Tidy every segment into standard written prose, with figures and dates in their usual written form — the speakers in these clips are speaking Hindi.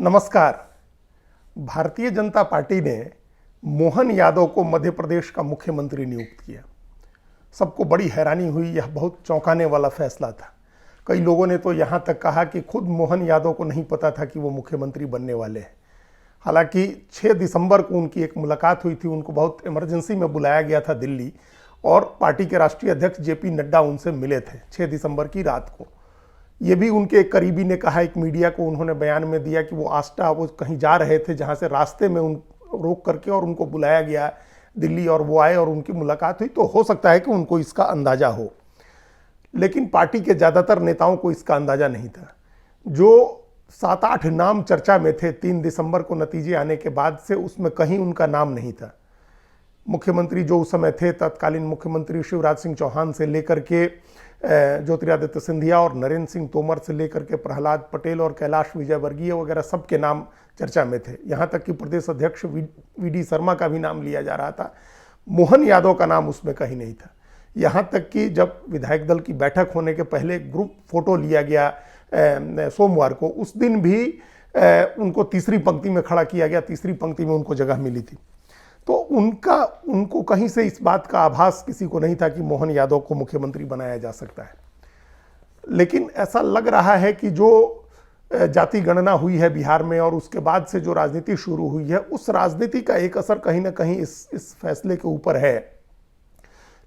नमस्कार। भारतीय जनता पार्टी ने मोहन यादव को मध्य प्रदेश का मुख्यमंत्री नियुक्त किया। सबको बड़ी हैरानी हुई, यह बहुत चौंकाने वाला फैसला था। कई लोगों ने तो यहाँ तक कहा कि खुद मोहन यादव को नहीं पता था कि वो मुख्यमंत्री बनने वाले हैं। हालांकि 6 दिसंबर को उनकी एक मुलाकात हुई थी, उनको बहुत इमरजेंसी में बुलाया गया था दिल्ली, और पार्टी के राष्ट्रीय अध्यक्ष जेपी नड्डा उनसे मिले थे 6 दिसंबर की रात को। ये भी उनके एक करीबी ने कहा, एक मीडिया को उन्होंने बयान में दिया कि वो कहीं जा रहे थे, जहां से रास्ते में उन रोक करके और उनको बुलाया गया दिल्ली, और वो आए और उनकी मुलाकात हुई। तो हो सकता है कि उनको इसका अंदाजा हो, लेकिन पार्टी के ज़्यादातर नेताओं को इसका अंदाजा नहीं था। जो 7-8 नाम चर्चा में थे 3 दिसंबर को नतीजे आने के बाद से, उसमें कहीं उनका नाम नहीं था। मुख्यमंत्री जो उस समय थे, तत्कालीन मुख्यमंत्री शिवराज सिंह चौहान से लेकर के ज्योतिरादित्य सिंधिया और नरेंद्र सिंह तोमर से लेकर के प्रहलाद पटेल और कैलाश विजयवर्गीय वगैरह सबके नाम चर्चा में थे। यहाँ तक कि प्रदेश अध्यक्ष वी.डी. शर्मा का भी नाम लिया जा रहा था। मोहन यादव का नाम उसमें कहीं नहीं था। यहाँ तक कि जब विधायक दल की बैठक होने के पहले ग्रुप फोटो लिया गया सोमवार को, उस दिन भी उनको तीसरी पंक्ति में खड़ा किया गया, तीसरी पंक्ति में उनको जगह मिली थी। तो उनको कहीं से इस बात का आभास किसी को नहीं था कि मोहन यादव को मुख्यमंत्री बनाया जा सकता है। लेकिन ऐसा लग रहा है कि जो जाति गणना हुई है बिहार में और उसके बाद से जो राजनीति शुरू हुई है, उस राजनीति का एक असर कहीं ना कहीं इस फैसले के ऊपर है।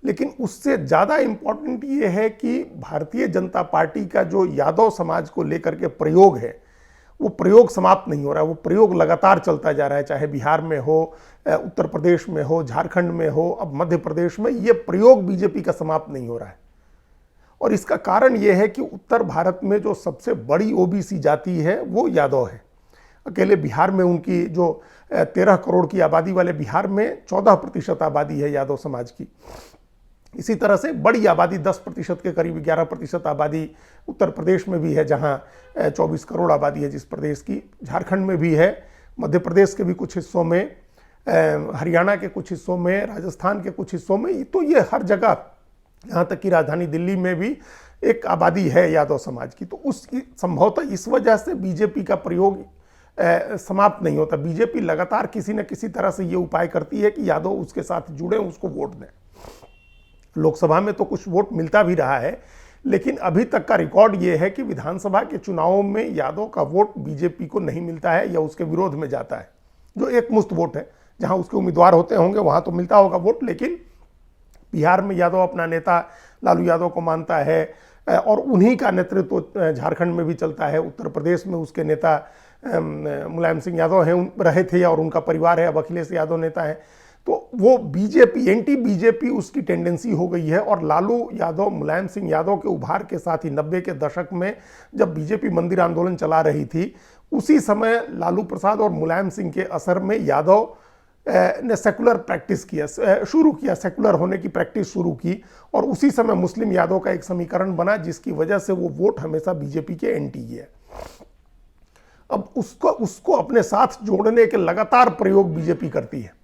लेकिन उससे ज़्यादा इम्पोर्टेंट ये है कि भारतीय जनता पार्टी का जो यादव समाज को लेकर के प्रयोग है, वो प्रयोग समाप्त नहीं हो रहा है। वो प्रयोग लगातार चलता जा रहा है, चाहे बिहार में हो, उत्तर प्रदेश में हो, झारखंड में हो, अब मध्य प्रदेश में। ये प्रयोग बीजेपी का समाप्त नहीं हो रहा है। और इसका कारण ये है कि उत्तर भारत में जो सबसे बड़ी ओबीसी जाति है वो यादव है। अकेले बिहार में उनकी जो 13 करोड़ की आबादी वाले बिहार में 14% आबादी है यादव समाज की। इसी तरह से बड़ी आबादी 10% के करीब 11% आबादी उत्तर प्रदेश में भी है, जहां 24 करोड़ आबादी है जिस प्रदेश की। झारखंड में भी है, मध्य प्रदेश के भी कुछ हिस्सों में, हरियाणा के कुछ हिस्सों में, राजस्थान के कुछ हिस्सों में। तो ये हर जगह, यहाँ तक कि राजधानी दिल्ली में भी एक आबादी है यादव समाज की। तो उस संभवतः इस वजह से बीजेपी का प्रयोग समाप्त नहीं होता। बीजेपी लगातार किसी न किसी तरह से ये उपाय करती है कि यादव उसके साथ जुड़े, उसको वोट दें। लोकसभा में तो कुछ वोट मिलता भी रहा है, लेकिन अभी तक का रिकॉर्ड ये है कि विधानसभा के चुनावों में यादव का वोट बीजेपी को नहीं मिलता है या उसके विरोध में जाता है। जो एक मुश्त वोट है, जहां उसके उम्मीदवार होते होंगे वहां तो मिलता होगा वोट, लेकिन बिहार में यादव अपना नेता लालू यादव को मानता है और उन्हीं का नेतृत्व झारखंड में भी चलता है। उत्तर प्रदेश में उसके नेता मुलायम सिंह यादव हैं, रहे थे, और उनका परिवार है, अब अखिलेश यादव नेता है। तो वो बीजेपी, एंटी बीजेपी उसकी टेंडेंसी हो गई है। और लालू यादव, मुलायम सिंह यादव के उभार के साथ ही 90 के दशक में जब बीजेपी मंदिर आंदोलन चला रही थी, उसी समय लालू प्रसाद और मुलायम सिंह के असर में यादव ने सेकुलर प्रैक्टिस शुरू किया, सेकुलर होने की प्रैक्टिस शुरू की। और उसी समय मुस्लिम यादव का एक समीकरण बना, जिसकी वजह से वो वोट हमेशा बीजेपी के एंटी है। अब उसको अपने साथ जोड़ने के लगातार प्रयोग बीजेपी करती है।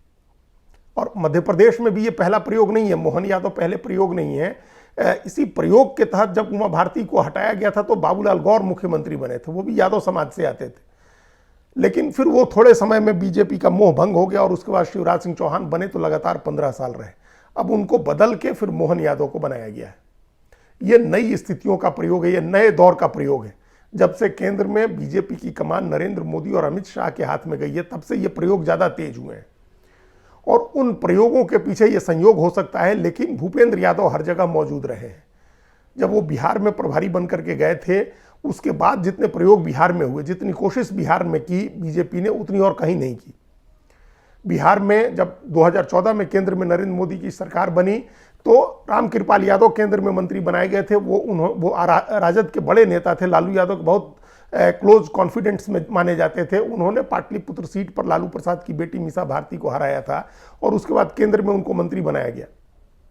और मध्य प्रदेश में भी ये पहला प्रयोग नहीं है, मोहन यादव पहले प्रयोग नहीं है। इसी प्रयोग के तहत जब उमा भारती को हटाया गया था तो बाबूलाल गौर मुख्यमंत्री बने थे, वो भी यादव समाज से आते थे। लेकिन फिर वो थोड़े समय में बीजेपी का मोह भंग हो गया और उसके बाद शिवराज सिंह चौहान बने तो लगातार 15 साल रहे। अब उनको बदल के फिर मोहन यादव को बनाया गया है। ये नई स्थितियों का प्रयोग है, ये नए दौर का प्रयोग है। जब से केंद्र में बीजेपी की कमान नरेंद्र मोदी और अमित शाह के हाथ में गई है, तब से ये प्रयोग ज़्यादा तेज हुए हैं। और उन प्रयोगों के पीछे ये संयोग हो सकता है, लेकिन भूपेंद्र यादव हर जगह मौजूद रहे हैं। जब वो बिहार में प्रभारी बन करके गए थे, उसके बाद जितने प्रयोग बिहार में हुए, जितनी कोशिश बिहार में की बीजेपी ने, उतनी और कहीं नहीं की। बिहार में जब 2014 में केंद्र में नरेंद्र मोदी की सरकार बनी, तो रामकृपाल यादव केंद्र में मंत्री बनाए गए थे। वो राजद के बड़े नेता थे, लालू यादव के बहुत क्लोज कॉन्फिडेंस में माने जाते थे। उन्होंने पाटलिपुत्र सीट पर लालू प्रसाद की बेटी मीसा भारती को हराया था और उसके बाद केंद्र में उनको मंत्री बनाया गया।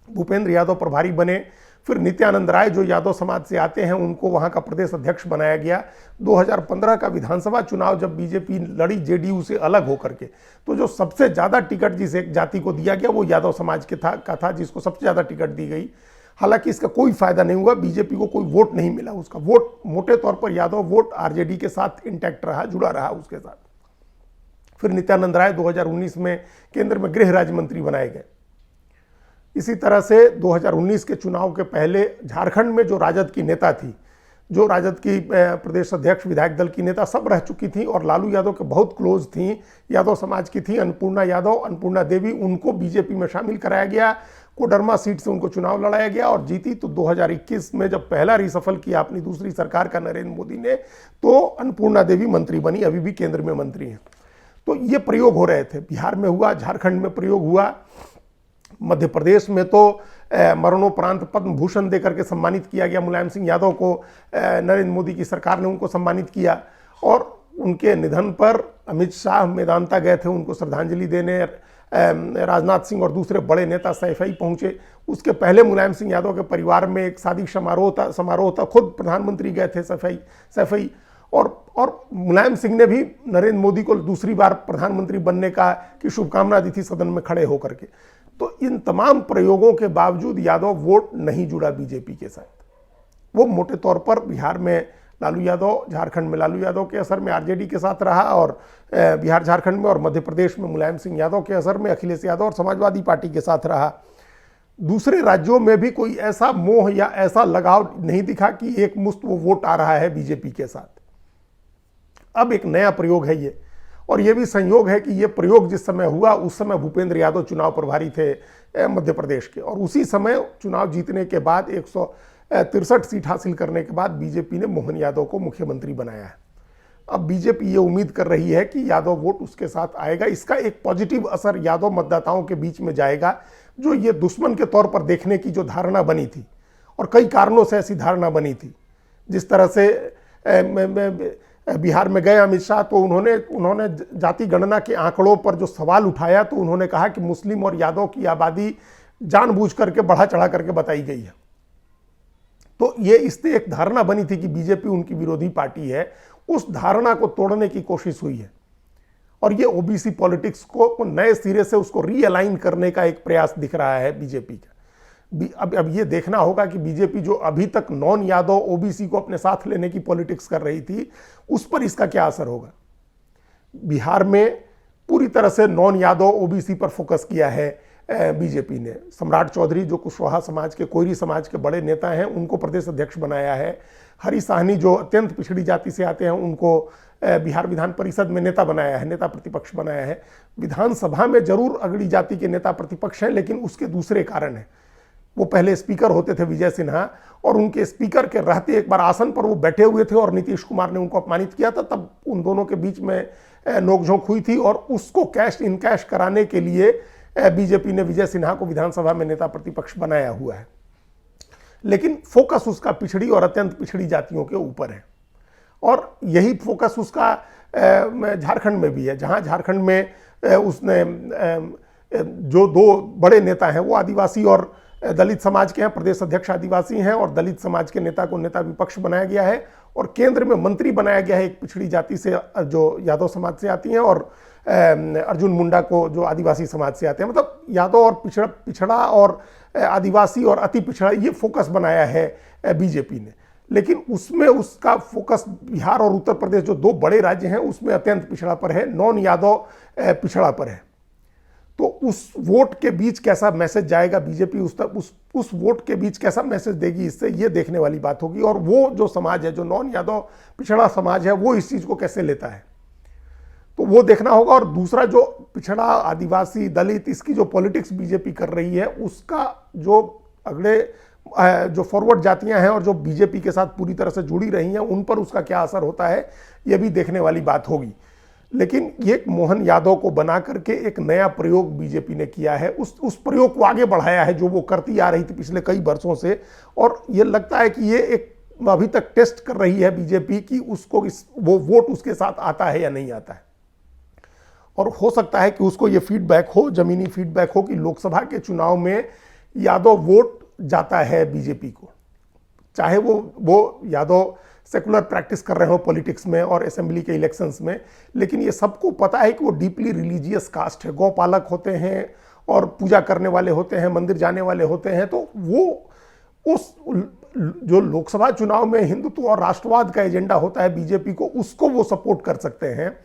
भूपेंद्र यादव प्रभारी बने। फिर नित्यानंद राय जो यादव समाज से आते हैं, उनको वहां का प्रदेश अध्यक्ष बनाया गया। 2015 का विधानसभा चुनाव जब बीजेपी लड़ी जेडीयू से अलग होकर के, तो जो सबसे ज़्यादा टिकट जिस एक जाति को दिया गया वो यादव समाज का था, जिसको सबसे ज़्यादा टिकट दी गई। हालांकि इसका कोई फायदा नहीं हुआ, बीजेपी को कोई वोट नहीं मिला, उसका वोट मोटे तौर पर यादव वोट आरजेडी के साथ इंटैक्ट रहा, जुड़ा रहा उसके साथ। फिर नित्यानंद राय 2019 में केंद्र में गृह राज्य मंत्री बनाए गए। इसी तरह से 2019 के चुनाव के पहले झारखंड में जो राजद की नेता थी, जो राजद की प्रदेश अध्यक्ष, विधायक दल की नेता सब रह चुकी थी और लालू यादव के बहुत क्लोज थी, यादव समाज की थी, अन्नपूर्णा यादव, अन्नपूर्णा देवी, उनको बीजेपी में शामिल कराया गया। कोडरमा सीट से उनको चुनाव लड़ाया गया और जीती। तो 2021 में जब पहला रिसफल किया अपनी दूसरी सरकार का नरेंद्र मोदी ने, तो अन्नपूर्णा देवी मंत्री बनी, अभी भी केंद्र में मंत्री हैं। तो ये प्रयोग हो रहे थे, बिहार में हुआ, झारखंड में प्रयोग हुआ, मध्य प्रदेश में तो मरणोपरांत पद्म भूषण देकर के सम्मानित किया गया मुलायम सिंह यादव को, नरेंद्र मोदी की सरकार ने उनको सम्मानित किया। और उनके निधन पर अमित शाह मेदांता गए थे उनको श्रद्धांजलि देने, राजनाथ सिंह और दूसरे बड़े नेता सैफई पहुंचे। उसके पहले मुलायम सिंह यादव के परिवार में एक शादी समारोह था, खुद प्रधानमंत्री गए थे सैफई। और मुलायम सिंह ने भी नरेंद्र मोदी को दूसरी बार प्रधानमंत्री बनने की शुभकामना दी थी सदन में खड़े होकर के। तो इन तमाम प्रयोगों के बावजूद यादव वोट नहीं जुड़ा बीजेपी के साथ। वो मोटे तौर पर बिहार में लालू यादव, झारखंड में लालू यादव के असर में आरजेडी के साथ रहा, और बिहार झारखंड में और मध्य प्रदेश में मुलायम सिंह यादव के असर में अखिलेश यादव और समाजवादी पार्टी के साथ रहा। दूसरे राज्यों में भी कोई ऐसा मोह या ऐसा लगाव नहीं दिखा कि एक मुश्त वो वोट आ रहा है बीजेपी के साथ। अब एक नया प्रयोग है ये, और ये भी संयोग है कि ये प्रयोग जिस समय हुआ उस समय भूपेंद्र यादव चुनाव प्रभारी थे मध्य प्रदेश के, और उसी समय चुनाव जीतने के बाद 163 सीट हासिल करने के बाद बीजेपी ने मोहन यादव को मुख्यमंत्री बनाया है। अब बीजेपी ये उम्मीद कर रही है कि यादव वोट उसके साथ आएगा, इसका एक पॉजिटिव असर यादव मतदाताओं के बीच में जाएगा, जो ये दुश्मन के तौर पर देखने की जो धारणा बनी थी, और कई कारणों से ऐसी धारणा बनी थी। जिस तरह से बिहार में गए अमित शाह, तो उन्होंने जाति गणना के आंकड़ों पर जो सवाल उठाया, तो उन्होंने कहा कि मुस्लिम और यादव की आबादी जानबूझ करके बढ़ा चढ़ा करके बताई गई है। तो ये इससे एक धारणा बनी थी कि बीजेपी उनकी विरोधी पार्टी है, उस धारणा को तोड़ने की कोशिश हुई है, और ये ओबीसी पॉलिटिक्स को नए सिरे से उसको रीअलाइन करने का एक प्रयास दिख रहा है बीजेपी का। अब ये देखना होगा कि बीजेपी जो अभी तक नॉन यादव ओबीसी को अपने साथ लेने की पॉलिटिक्स कर रही थी, उस पर इसका क्या असर होगा। बिहार में पूरी तरह से नॉन यादव ओबीसी पर फोकस किया है बीजेपी ने। सम्राट चौधरी जो कुशवाहा समाज के, कोयरी समाज के बड़े नेता हैं, उनको प्रदेश अध्यक्ष बनाया है। हरी साहनी जो अत्यंत पिछड़ी जाति से आते हैं, उनको बिहार विधान परिषद में नेता बनाया है, नेता प्रतिपक्ष बनाया है। विधानसभा में जरूर अगड़ी जाति के नेता प्रतिपक्ष हैं, लेकिन उसके दूसरे कारण हैं। वो पहले स्पीकर होते थे विजय सिन्हा, और उनके स्पीकर के रहते एक बार आसन पर वो बैठे हुए थे और नीतीश कुमार ने उनको अपमानित किया था, तब उन दोनों के बीच में नोकझोंक हुई थी, और उसको कैश इन कैश कराने के लिए बीजेपी ने विजय सिन्हा को विधानसभा में नेता प्रतिपक्ष बनाया हुआ है। लेकिन फोकस उसका पिछड़ी और अत्यंत पिछड़ी जातियों के ऊपर है, और यही फोकस उसका झारखंड में भी है, जहां झारखंड में उसने जो दो बड़े नेता हैं वो आदिवासी और दलित समाज के हैं। प्रदेश अध्यक्ष आदिवासी हैं, और दलित समाज के नेता को नेता विपक्ष बनाया गया है, और केंद्र में मंत्री बनाया गया है एक पिछड़ी जाति से जो यादव समाज से आती हैं, और अर्जुन मुंडा को जो आदिवासी समाज से आते हैं। मतलब यादव और पिछड़ा और आदिवासी और अति पिछड़ा, ये फोकस बनाया है बीजेपी ने। लेकिन उसमें उसका फोकस बिहार और उत्तर प्रदेश जो दो बड़े राज्य हैं उसमें अत्यंत पिछड़ा पर है, नॉन यादव पिछड़ा पर है। तो उस वोट के बीच कैसा मैसेज जाएगा बीजेपी, उस वोट के बीच कैसा मैसेज देगी, इससे ये देखने वाली बात होगी। और वो जो समाज है, जो नॉन यादव पिछड़ा समाज है, वो इस चीज़ को कैसे लेता है, तो वो देखना होगा। और दूसरा जो पिछड़ा, आदिवासी, दलित, इसकी जो पॉलिटिक्स बीजेपी कर रही है, उसका जो अगले जो फॉरवर्ड जातियां हैं और जो बीजेपी के साथ पूरी तरह से जुड़ी रही हैं, उन पर उसका क्या असर होता है, ये भी देखने वाली बात होगी। लेकिन ये मोहन यादव को बना करके एक नया प्रयोग बीजेपी ने किया है, उस प्रयोग को आगे बढ़ाया है जो वो करती आ रही थी पिछले कई वर्षों से। और ये लगता है कि ये एक अभी तक टेस्ट कर रही है बीजेपी कि उसको वो वोट उसके साथ आता है या नहीं आता है। और हो सकता है कि उसको ये फीडबैक हो, जमीनी फीडबैक हो, कि लोकसभा के चुनाव में यादव वोट जाता है बीजेपी को, चाहे वो यादव सेकुलर प्रैक्टिस कर रहे हो पॉलिटिक्स में और असेंबली के इलेक्शंस में। लेकिन ये सबको पता है कि वो डीपली रिलीजियस कास्ट है, गौपालक होते हैं और पूजा करने वाले होते हैं, मंदिर जाने वाले होते हैं। तो उस जो लोकसभा चुनाव में हिंदुत्व और राष्ट्रवाद का एजेंडा होता है बीजेपी को, उसको वो सपोर्ट कर सकते हैं।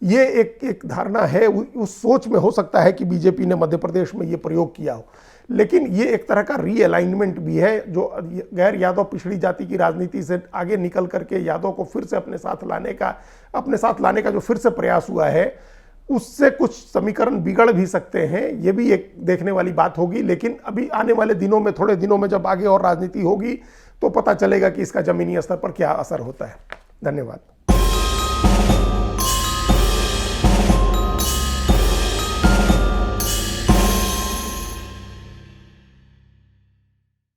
ये एक धारणा है, उस सोच में हो सकता है कि बीजेपी ने मध्य प्रदेश में ये प्रयोग किया हो, लेकिन ये एक तरह का रीअलाइनमेंट भी है जो गैर यादव पिछड़ी जाति की राजनीति से आगे निकल करके यादव को फिर से अपने साथ लाने का जो फिर से प्रयास हुआ है, उससे कुछ समीकरण बिगड़ भी सकते हैं। ये भी एक देखने वाली बात होगी, लेकिन अभी आने वाले दिनों में, थोड़े दिनों में जब आगे और राजनीति होगी तो पता चलेगा कि इसका जमीनी स्तर पर क्या असर होता है। धन्यवाद।